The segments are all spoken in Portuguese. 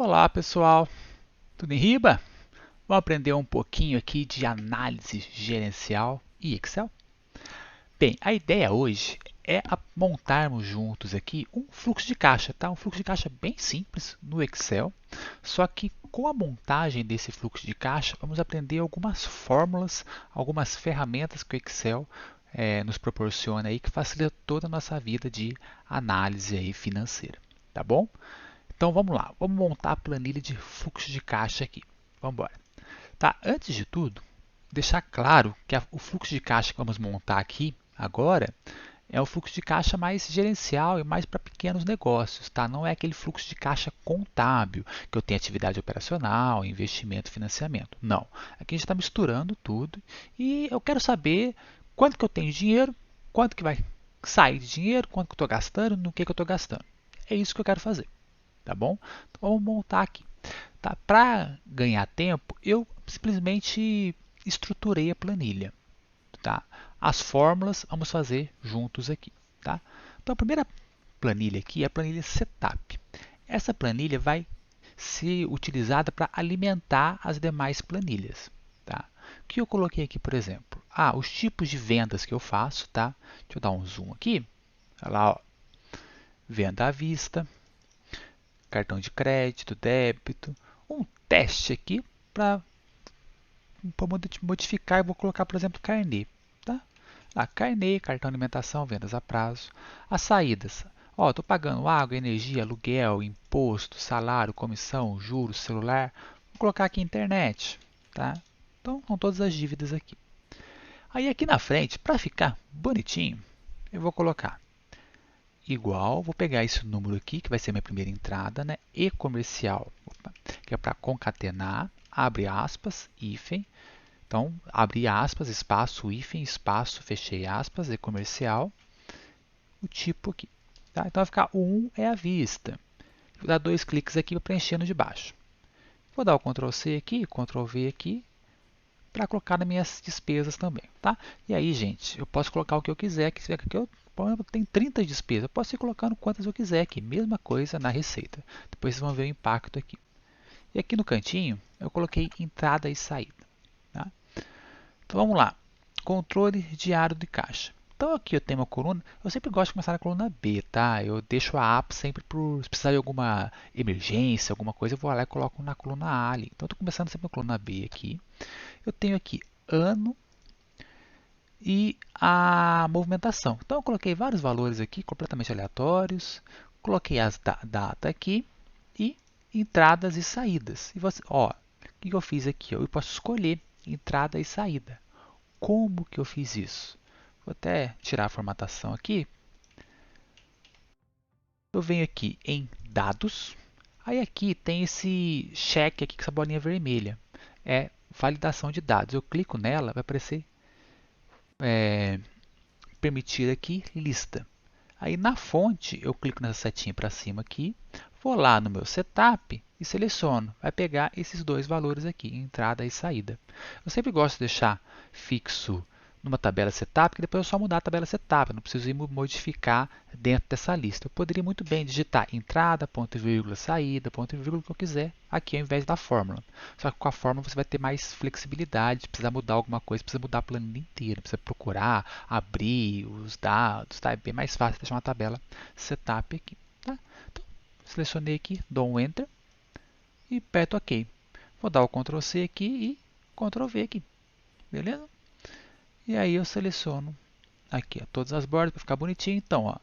Olá pessoal, tudo em riba? Vamos aprender um pouquinho aqui de análise gerencial e Excel? Bem, a ideia hoje é montarmos juntos aqui um fluxo de caixa, tá? Um fluxo de caixa bem simples no Excel, só que com a montagem desse fluxo de caixa, vamos aprender algumas fórmulas, algumas ferramentas que o Excel nos proporciona aí que facilita toda a nossa vida de análise aí financeira, tá bom? Então vamos lá, vamos montar a planilha de fluxo de caixa aqui. Vamos embora. Tá, antes de tudo, deixar claro que o fluxo de caixa que vamos montar aqui agora é o fluxo de caixa mais gerencial e mais para pequenos negócios, tá? Não é aquele fluxo de caixa contábil, que eu tenho atividade operacional, investimento, financiamento. Não. Aqui a gente está misturando tudo e eu quero saber quanto que eu tenho de dinheiro, quanto que vai sair de dinheiro, quanto que eu estou gastando, no que eu estou gastando. É isso que eu quero fazer. Tá bom? Então vamos montar aqui. Tá? Para ganhar tempo, eu simplesmente estruturei a planilha. Tá? As fórmulas vamos fazer juntos aqui. Tá? Então a primeira planilha aqui é a planilha Setup. Essa planilha vai ser utilizada para alimentar as demais planilhas. Tá? O que eu coloquei aqui, por exemplo? Os tipos de vendas que eu faço. Tá? Deixa eu dar um zoom aqui. Olha lá, ó. Venda à vista, cartão de crédito, débito, um teste aqui para modificar. Eu vou colocar, por exemplo, carnê. Tá? Carnê, cartão de alimentação, vendas a prazo. As saídas. Estou pagando água, energia, aluguel, imposto, salário, comissão, juros, celular. Vou colocar aqui internet. Tá? Então, com todas as dívidas aqui. Aí aqui na frente, para ficar bonitinho, eu vou colocar igual, vou pegar esse número aqui, que vai ser minha primeira entrada, né? E comercial, que é para concatenar, abre aspas, hífen. Então, abre aspas, espaço, hífen, espaço, fechei aspas, e comercial, o tipo aqui. Tá? Então, vai ficar o 1 é a vista. Vou dar 2 cliques aqui para preencher no de baixo. Vou dar o Ctrl C aqui, Ctrl V aqui, para colocar nas minhas despesas também. Tá? E aí, gente, eu posso colocar o que eu quiser, que eu tem 30 despesas, eu posso ir colocando quantas eu quiser aqui, mesma coisa na receita. Depois vocês vão ver o impacto aqui. E aqui no cantinho, eu coloquei entrada e saída. Tá? Então vamos lá, controle diário de caixa. Então aqui eu tenho uma coluna, eu sempre gosto de começar na coluna B, tá? Eu deixo a A sempre se precisar de alguma emergência, alguma coisa, eu vou lá e coloco na coluna A ali. Então estou começando sempre na coluna B aqui. Eu tenho aqui ano e a movimentação. Então eu coloquei vários valores aqui, completamente aleatórios, coloquei as data aqui e entradas e saídas. E você, o que eu fiz aqui? Eu posso escolher entrada e saída. Como que eu fiz isso? Vou até tirar a formatação aqui. Eu venho aqui em dados. Aí aqui tem esse cheque aqui com essa bolinha vermelha. É validação de dados. Eu clico nela, vai aparecer permitir aqui lista. Aí na fonte eu clico nessa setinha para cima aqui, vou lá no meu setup e seleciono. Vai pegar esses dois valores aqui, entrada e saída. Eu sempre gosto de deixar fixo numa tabela setup, que depois é só mudar a tabela setup, eu não preciso ir modificar dentro dessa lista. Eu poderia muito bem digitar entrada, ponto e vírgula, saída, ponto e vírgula, o que eu quiser, aqui ao invés da fórmula. Só que com a fórmula você vai ter mais flexibilidade, precisa mudar alguma coisa, precisa mudar a planilha inteira, precisa procurar, abrir os dados, tá? É bem mais fácil deixar uma tabela setup aqui. Tá? Então, selecionei aqui, dou um Enter e aperto OK. Vou dar o Ctrl C aqui e Ctrl V aqui, beleza? E aí eu seleciono aqui ó, todas as bordas para ficar bonitinho. Então, ó,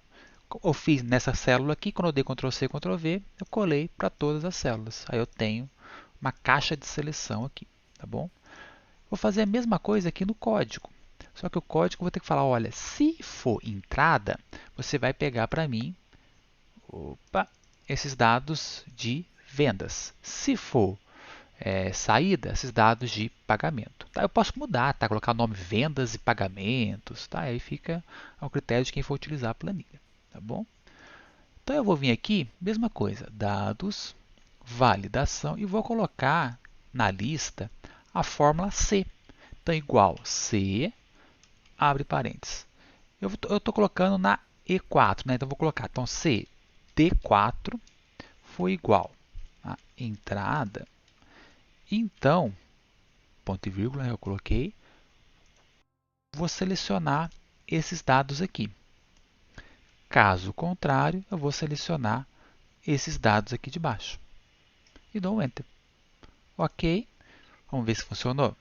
eu fiz nessa célula aqui, quando eu dei Ctrl C, Ctrl V, eu colei para todas as células. Aí eu tenho uma caixa de seleção aqui, tá bom? Vou fazer a mesma coisa aqui no código. Só que o código eu vou ter que falar, olha, se for entrada, você vai pegar para mim, esses dados de vendas. Se for saída, esses dados de pagamento. Tá? Eu posso mudar, tá? Colocar o nome vendas e pagamentos, tá? Aí fica ao critério de quem for utilizar a planilha, tá bom? Então eu vou vir aqui, mesma coisa, dados, validação e vou colocar na lista a fórmula C. Então igual C, abre parênteses. Eu estou colocando na E4, né? Então vou colocar, então C D4 foi igual a entrada, então, ponto e vírgula, eu coloquei, vou selecionar esses dados aqui. Caso contrário, eu vou selecionar esses dados aqui de baixo. E dou um Enter. Ok. Vamos ver se funcionou.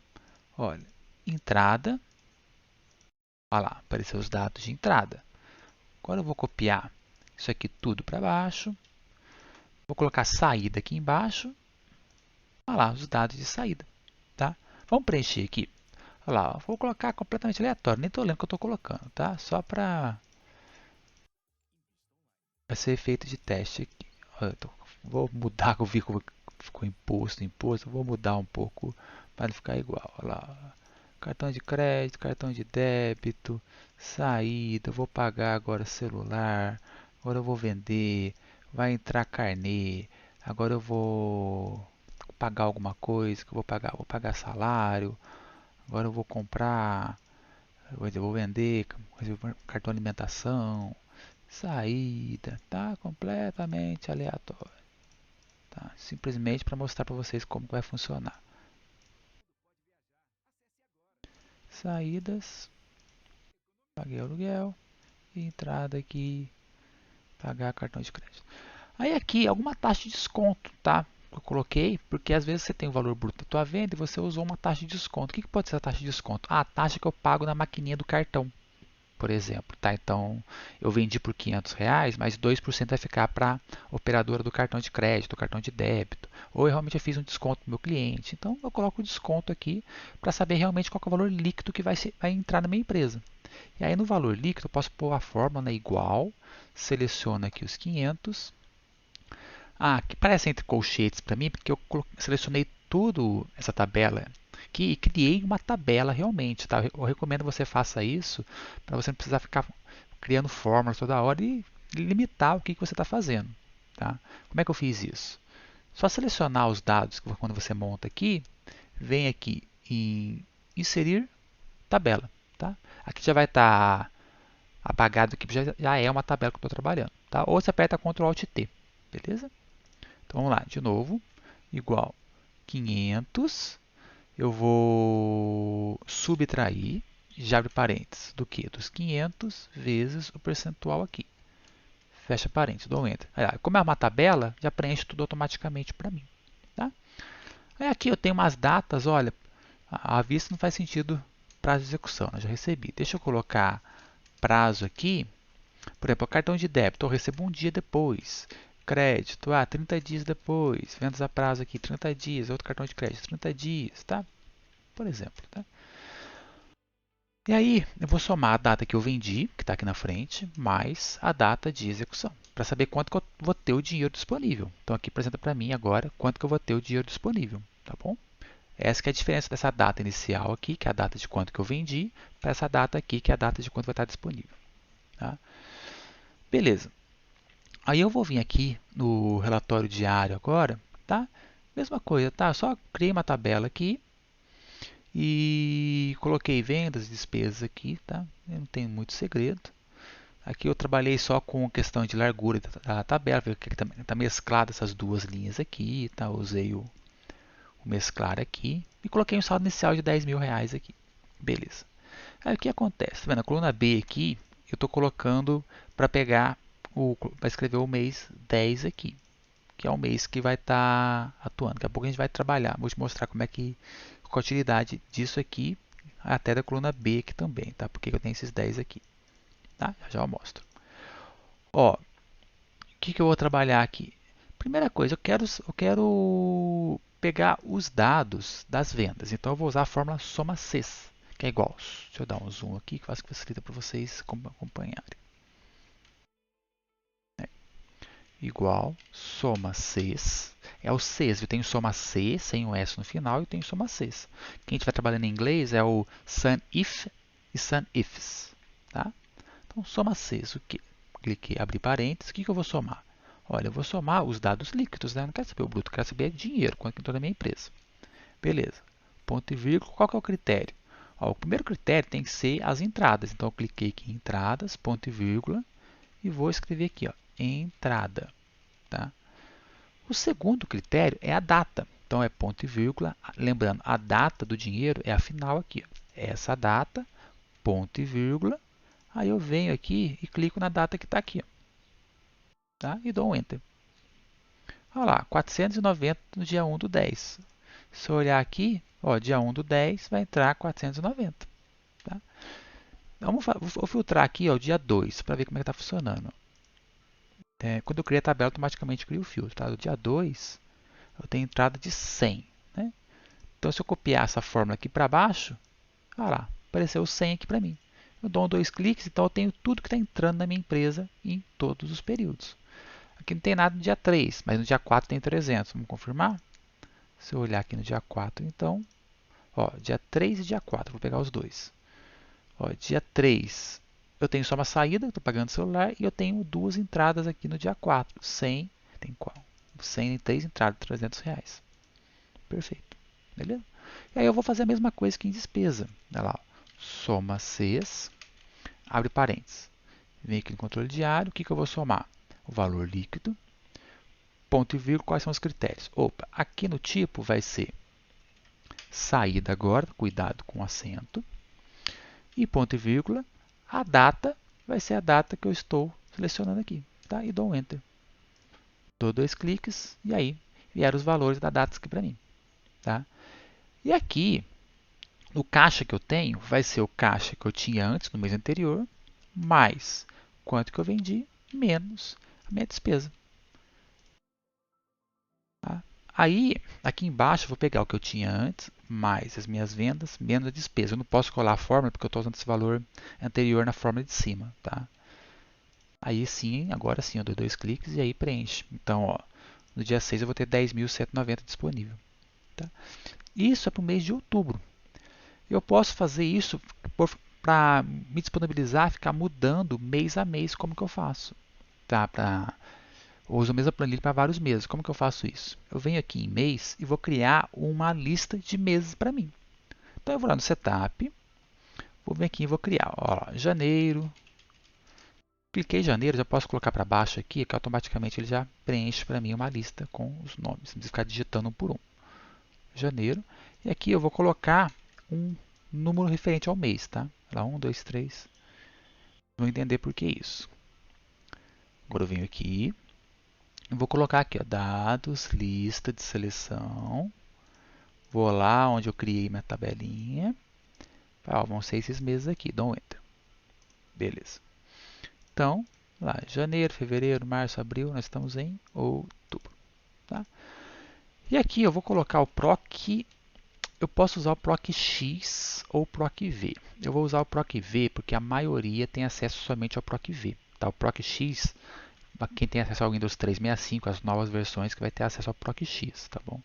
Olha, entrada. Olha lá, apareceu os dados de entrada. Agora eu vou copiar isso aqui tudo para baixo. Vou colocar saída aqui embaixo. Olha lá, os dados de saída. Tá? Vamos preencher aqui. Olha lá, vou colocar completamente aleatório. Nem estou lendo o que eu estou colocando. Tá? Só para ser efeito de teste aqui. Vou mudar, que eu vi como ficou imposto. Vou mudar um pouco para não ficar igual. Olha lá. Cartão de crédito, cartão de débito, saída, vou pagar agora celular, agora eu vou vender, vai entrar carnê, agora eu vou pagar alguma coisa, que eu vou pagar salário, agora eu vou comprar, eu vou vender, cartão de alimentação, saída, tá completamente aleatório, tá? Simplesmente para mostrar para vocês como vai funcionar. Saídas, paguei aluguel, e entrada aqui, pagar cartão de crédito. Aí aqui, alguma taxa de desconto, tá? Eu coloquei, porque às vezes você tem o valor bruto da tua venda e você usou uma taxa de desconto. O que pode ser a taxa de desconto? Ah, a taxa que eu pago na maquininha do cartão, por exemplo, tá? Então, eu vendi por R$ 500, mas 2% vai ficar para a operadora do cartão de crédito, do cartão de débito. Ou eu realmente fiz um desconto para o meu cliente. Então, eu coloco o desconto aqui para saber realmente qual é o valor líquido que vai entrar na minha empresa. E aí no valor líquido eu posso pôr a fórmula, né, igual, seleciono aqui os 500. Ah, que parece entre colchetes para mim, porque eu selecionei tudo essa tabela aqui e criei uma tabela realmente, tá? Eu recomendo você faça isso para você não precisar ficar criando fórmulas toda hora e limitar o que você está fazendo, tá? Como é que eu fiz isso? Só selecionar os dados quando você monta aqui, vem aqui em inserir tabela, tá? Aqui já vai estar apagado aqui, já é uma tabela que eu estou trabalhando, tá? Ou você aperta Ctrl Alt T, beleza? Então vamos lá, de novo, igual 500, eu vou subtrair, já abre parênteses, do que? Dos 500 vezes o percentual aqui. Fecha parênteses, dou Enter. Aí, como é uma tabela, já preenche tudo automaticamente para mim. Tá? Aí aqui eu tenho umas datas, olha, à vista não faz sentido prazo de execução, né? Já recebi. Deixa eu colocar prazo aqui. Por exemplo, o cartão de débito eu recebo um dia depois. Crédito, 30 dias depois. Vendas a prazo aqui, 30 dias. Outro cartão de crédito, 30 dias, tá? Por exemplo, tá? E aí, eu vou somar a data que eu vendi, que está aqui na frente, mais a data de execução, para saber quanto que eu vou ter o dinheiro disponível. Então, aqui apresenta para mim agora quanto que eu vou ter o dinheiro disponível, tá bom? Essa que é a diferença dessa data inicial aqui, que é a data de quanto que eu vendi, para essa data aqui, que é a data de quanto vai estar disponível. Tá? Beleza. Aí eu vou vir aqui no relatório diário agora, tá? Mesma coisa, tá? Só criei uma tabela aqui e coloquei vendas e despesas aqui, tá? Eu não tenho muito segredo. Aqui eu trabalhei só com a questão de largura da tabela, porque está mesclado essas duas linhas aqui, tá? Eu usei o mesclar aqui e coloquei um saldo inicial de R$ 10.000 aqui. Beleza. Aí o que acontece? Tá vendo? A coluna B aqui, eu estou colocando para pegar para escrever o mês 10 aqui, que é o mês que vai estar atuando. Daqui a pouco a gente vai trabalhar. Vou te mostrar como é que a utilidade disso aqui, até da coluna B aqui também, tá? Porque eu tenho esses 10 aqui, tá? Já eu mostro. Ó, o que eu vou trabalhar aqui? Primeira coisa, eu quero pegar os dados das vendas. Então eu vou usar a fórmula soma Cs, que é igual. Deixa eu dar um zoom aqui que facilita para vocês acompanharem. Igual soma Cs. É o Cs, eu tenho soma C sem o S no final e tenho soma Cs. Quem estiver trabalhando em inglês é o sum if e sum ifs. Tá? Então, soma Cs. O que? Cliquei, abrir parênteses. O que eu vou somar? Olha, eu vou somar os dados líquidos. Né? Eu não quero saber o bruto, eu quero saber dinheiro, quanto que entrou na minha empresa. Beleza. Ponto e vírgula. Qual que é o critério? Ó, o primeiro critério tem que ser as entradas. Então, eu cliquei aqui em entradas, ponto e vírgula, e vou escrever aqui, ó, entrada. Tá? O segundo critério é a data. Então, é ponto e vírgula. Lembrando, a data do dinheiro é a final aqui. Ó. Essa data, ponto e vírgula. Aí eu venho aqui e clico na data que está aqui. Ó. Tá? E dou um Enter. Olha lá, 490 no dia 1 do 10. Se eu olhar aqui, ó, dia 1 do 10 vai entrar 490. Tá? Vou filtrar aqui ó, o dia 2 para ver como é que está funcionando. Quando eu criei a tabela, automaticamente crio o filtro. Tá? Do dia 2, eu tenho entrada de 100. Né? Então, se eu copiar essa fórmula aqui para baixo, olha lá, apareceu 100 aqui para mim. Eu dou dois cliques, então eu tenho tudo que está entrando na minha empresa em todos os períodos. Aqui não tem nada no dia 3, mas no dia 4 tem 300. Vamos confirmar? Se eu olhar aqui no dia 4, então, ó, dia 3 e dia 4, vou pegar os dois. Ó, dia 3, eu tenho só uma saída, estou pagando o celular, e eu tenho duas entradas aqui no dia 4. 100, tem qual? 100 e 3 entradas, R$300. Perfeito. Beleza? E aí eu vou fazer a mesma coisa que em despesa. Olha lá, soma Cs, abre parênteses. Vem aqui no controle diário, o que eu vou somar? O valor líquido, ponto e vírgula, quais são os critérios? Opa, aqui no tipo vai ser saída agora, cuidado com o acento. E ponto e vírgula, a data vai ser a data que eu estou selecionando aqui. Tá? E dou um Enter. Dou dois cliques e aí vieram os valores da data aqui para mim. Tá? E aqui, o caixa que eu tenho vai ser o caixa que eu tinha antes, no mês anterior, mais quanto que eu vendi, menos a minha despesa. Tá? Aí, aqui embaixo, eu vou pegar o que eu tinha antes, mais as minhas vendas, menos a despesa. Eu não posso colar a fórmula, porque eu estou usando esse valor anterior na fórmula de cima. Tá? Aí sim, agora sim, eu dou dois cliques e aí preenche. Então, ó, no dia 6 eu vou ter 10.190 disponível. Tá? Isso é para o mês de outubro. Eu posso fazer isso para me disponibilizar, ficar mudando mês a mês como que eu faço. Tá? Eu uso a mesma planilha para vários meses. Como que eu faço isso? Eu venho aqui em mês e vou criar uma lista de meses para mim. Então eu vou lá no Setup, vou vir aqui e vou criar. Ó, janeiro. Cliquei em janeiro, já posso colocar para baixo aqui, que automaticamente ele já preenche para mim uma lista com os nomes. Não precisa ficar digitando um por um. Janeiro. E aqui eu vou colocar um número referente ao mês, tá? Lá, 1, 2, 3. Vou entender por que isso. Agora eu venho aqui. Vou colocar aqui, ó, dados, lista de seleção. Vou lá onde eu criei minha tabelinha. Ó, vão ser esses meses aqui. Dou um Enter. Beleza. Então, lá, janeiro, fevereiro, março, abril, nós estamos em outubro. Tá? E aqui eu vou colocar o PROC. Eu posso usar o PROC X ou o PROC V. Eu vou usar o PROC V porque a maioria tem acesso somente ao PROC V. Tá? O PROC X, quem tem acesso ao Windows 365, as novas versões, que vai ter acesso ao PROC X. Tá bom?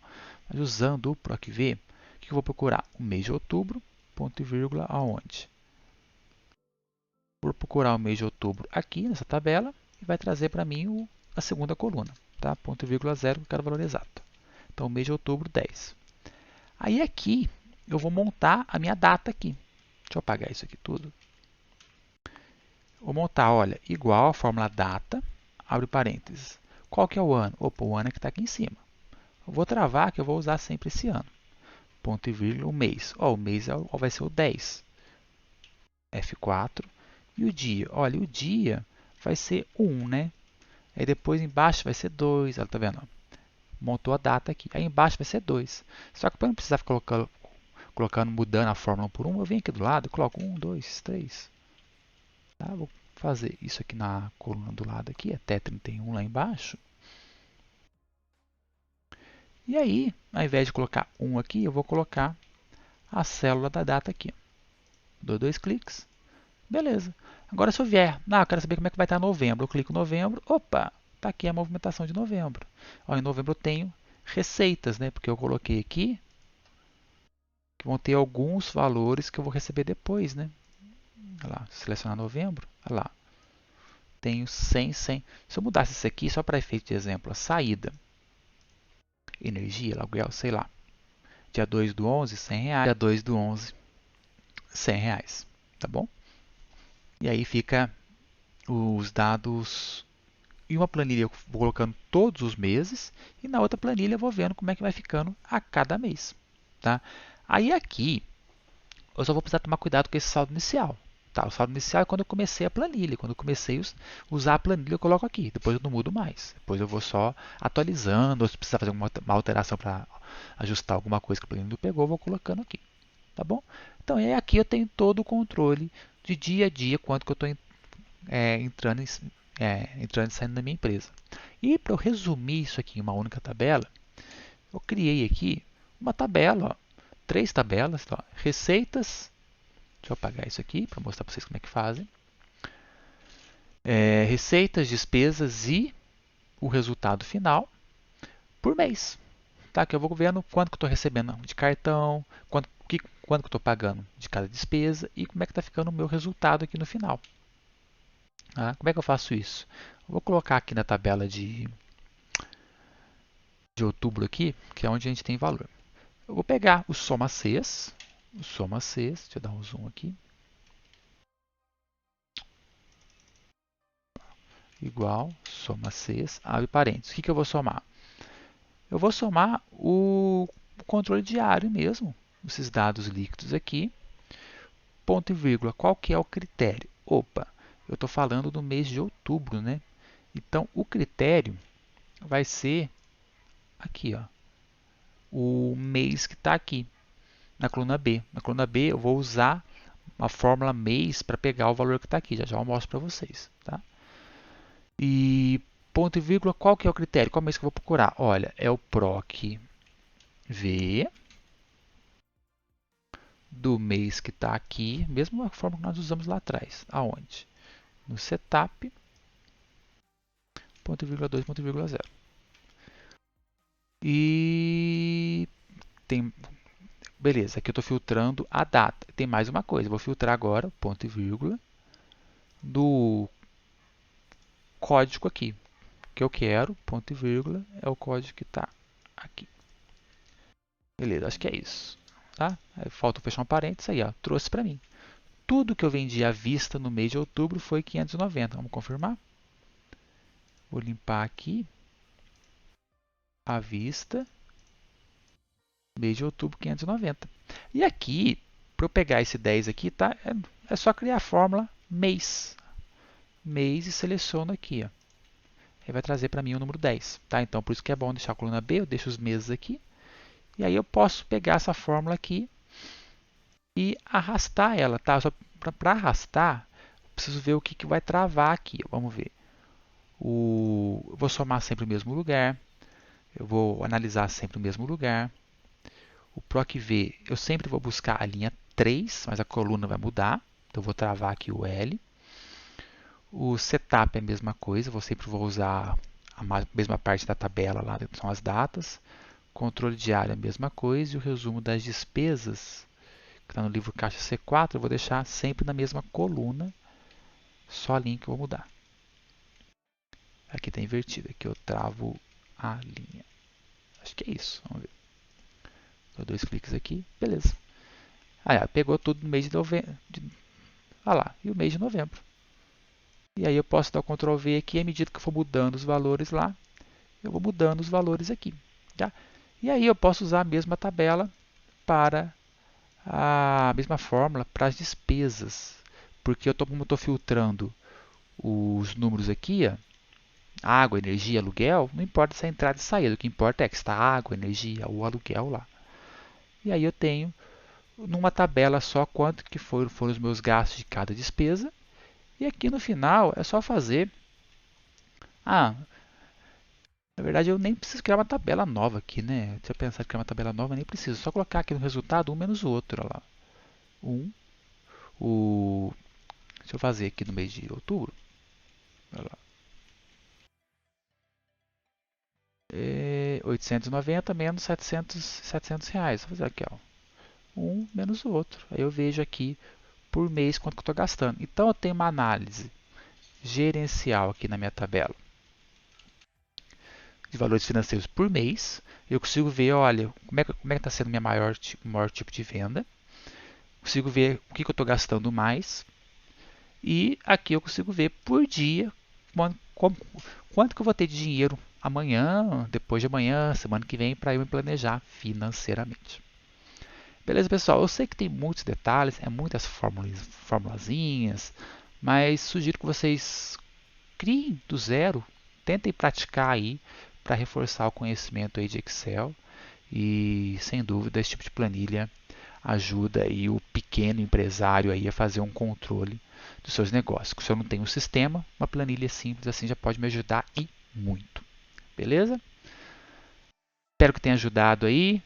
Mas usando o PROC V, o que eu vou procurar? O mês de outubro, ponto e vírgula, aonde? Vou procurar o mês de outubro aqui nessa tabela e vai trazer para mim a segunda coluna. Tá? Ponto e vírgula 0, que eu quero o valor exato. Então, mês de outubro, 10. Aí aqui eu vou montar a minha data aqui. Deixa eu apagar isso aqui tudo. Vou montar, olha, igual a fórmula data, abre parênteses. Qual que é o ano? Opa, o ano é que está aqui em cima. Eu vou travar que eu vou usar sempre esse ano. Ponto e vírgula, o mês. Ó, o mês vai ser o 10. F4. E o dia? Olha, o dia vai ser 1, né? Aí depois embaixo vai ser 2. Olha, tá vendo? Montou a data aqui. Aí embaixo vai ser 2. Só que para não precisar ficar colocando, mudando a fórmula por um, eu venho aqui do lado e coloco 1, 2, 3. Tá? Vou fazer isso aqui na coluna do lado aqui, até 31 lá embaixo. E aí, ao invés de colocar 1 aqui, eu vou colocar a célula da data aqui. Dou dois cliques. Beleza. Agora se eu vier, eu quero saber como é que vai estar novembro. Eu clico novembro, opa, está aqui a movimentação de novembro. Ó, em novembro eu tenho receitas, né? Porque eu coloquei aqui que vão ter alguns valores que eu vou receber depois, né? Olha lá, selecionar novembro, olha lá. Tenho 100, 100. Se eu mudasse isso aqui, só para efeito de exemplo, a saída, energia, aluguel, sei lá. Dia 2 do 11, R$100. Dia 2 do 11, R$100. Tá bom? E aí fica os dados em uma planilha eu vou colocando todos os meses e na outra planilha eu vou vendo como é que vai ficando a cada mês. Tá? Aí aqui eu só vou precisar tomar cuidado com esse saldo inicial. Tá, o saldo inicial é quando eu comecei a planilha. Quando eu comecei a usar a planilha, eu coloco aqui. Depois eu não mudo mais. Depois eu vou só atualizando. Ou se precisar fazer uma alteração para ajustar alguma coisa que a planilha não pegou, eu vou colocando aqui. Tá bom? Então, aqui eu tenho todo o controle de dia a dia, quanto que eu estou entrando e saindo da minha empresa. E para eu resumir isso aqui em uma única tabela, eu criei aqui uma tabela, ó, 3 tabelas, ó, receitas. Deixa eu apagar isso aqui para mostrar para vocês como é que fazem. Receitas, despesas e o resultado final por mês. Tá? Que eu vou vendo quanto que eu estou recebendo de cartão, quanto que eu estou pagando de cada despesa e como é que está ficando o meu resultado aqui no final. Tá? Como é que eu faço isso? Eu vou colocar aqui na tabela de outubro aqui, que é onde a gente tem valor. Eu vou pegar o soma Cs, deixa eu dar um zoom aqui, igual, soma Cs, abre parênteses. O que eu vou somar? Eu vou somar o controle diário mesmo, esses dados líquidos aqui, ponto e vírgula, qual que é o critério? Opa, eu estou falando do mês de outubro, né? Então, o critério vai ser aqui, ó, o mês que está aqui, na coluna B. Na coluna B, eu vou usar a fórmula mês para pegar o valor que está aqui. Já já eu mostro para vocês. Tá? E ponto e vírgula, qual que é o critério? Qual mês que eu vou procurar? Olha, é o PROC V do mês que está aqui, mesmo a forma que nós usamos lá atrás. Aonde? No setup, ponto e vírgula 2, ponto e vírgula 0. E tem, beleza, aqui eu estou filtrando a data. Tem mais uma coisa, eu vou filtrar agora, ponto e vírgula, do código aqui. O que eu quero, ponto e vírgula, é o código que está aqui. Beleza, acho que é isso. Tá? Aí falta fechar um parênteses aí, ó, trouxe para mim. Tudo que eu vendi à vista no mês de outubro foi 590. Vamos confirmar? Vou limpar aqui. À vista, mês de outubro, 590. E aqui, para eu pegar esse 10 aqui, tá? É só criar a fórmula mês. Mês e seleciono aqui, ó. Aí vai trazer para mim o número 10. Tá? Então, por isso que é bom deixar a coluna B, eu deixo os meses aqui. E aí eu posso pegar essa fórmula aqui e arrastar ela. Tá? Só para arrastar, preciso ver o que vai travar aqui. Vamos ver. Eu vou somar sempre o mesmo lugar. Eu vou analisar sempre o mesmo lugar. O PROC-V, eu sempre vou buscar a linha 3, mas a coluna vai mudar. Então, eu vou travar aqui o L. O setup é a mesma coisa, eu sempre vou usar a mesma parte da tabela lá, que são as datas. Controle diário é a mesma coisa. E o resumo das despesas, que está no livro caixa C4, eu vou deixar sempre na mesma coluna. Só a linha que eu vou mudar. Aqui está invertido, aqui eu travo a linha. Acho que é isso, vamos ver. Dou 2 cliques aqui, beleza. Aí, ó, pegou tudo no mês de novembro. Olha lá, e o mês de novembro. E aí eu posso dar o Ctrl V aqui, à medida que eu for mudando os valores lá, eu vou mudando os valores aqui. Tá? E aí eu posso usar a mesma tabela para a mesma fórmula para as despesas. Porque como eu estou filtrando os números aqui, ó, água, energia, aluguel, não importa se é entrada e saída, o que importa é que está água, energia ou aluguel lá. E aí eu tenho numa tabela só quanto que foram os meus gastos de cada despesa. E aqui no final é só fazer. Na verdade eu nem preciso criar uma tabela nova aqui, né? Se eu pensar em criar uma tabela nova, nem preciso. Só colocar aqui no resultado um menos o outro. Olha lá. Deixa eu fazer aqui no mês de outubro. Olha lá. 890 menos 700 reais. Vou fazer aqui, ó. Um menos o outro. Aí eu vejo aqui por mês quanto que eu estou gastando. Então eu tenho uma análise gerencial aqui na minha tabela de valores financeiros por mês. Eu consigo ver, olha, como é que está sendo minha maior tipo de venda. Consigo ver o que eu estou gastando mais. E aqui eu consigo ver por dia quanto que eu vou ter de dinheiro amanhã, depois de amanhã, semana que vem, para eu me planejar financeiramente. Beleza, pessoal? Eu sei que tem muitos detalhes, muitas formulazinhas, mas sugiro que vocês criem do zero, tentem praticar aí para reforçar o conhecimento aí de Excel e, sem dúvida, esse tipo de planilha ajuda aí o pequeno empresário aí a fazer um controle dos seus negócios. Se eu não tenho um sistema, uma planilha simples assim já pode me ajudar e muito. Beleza? Espero que tenha ajudado aí.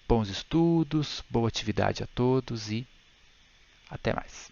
Bons estudos, boa atividade a todos e até mais.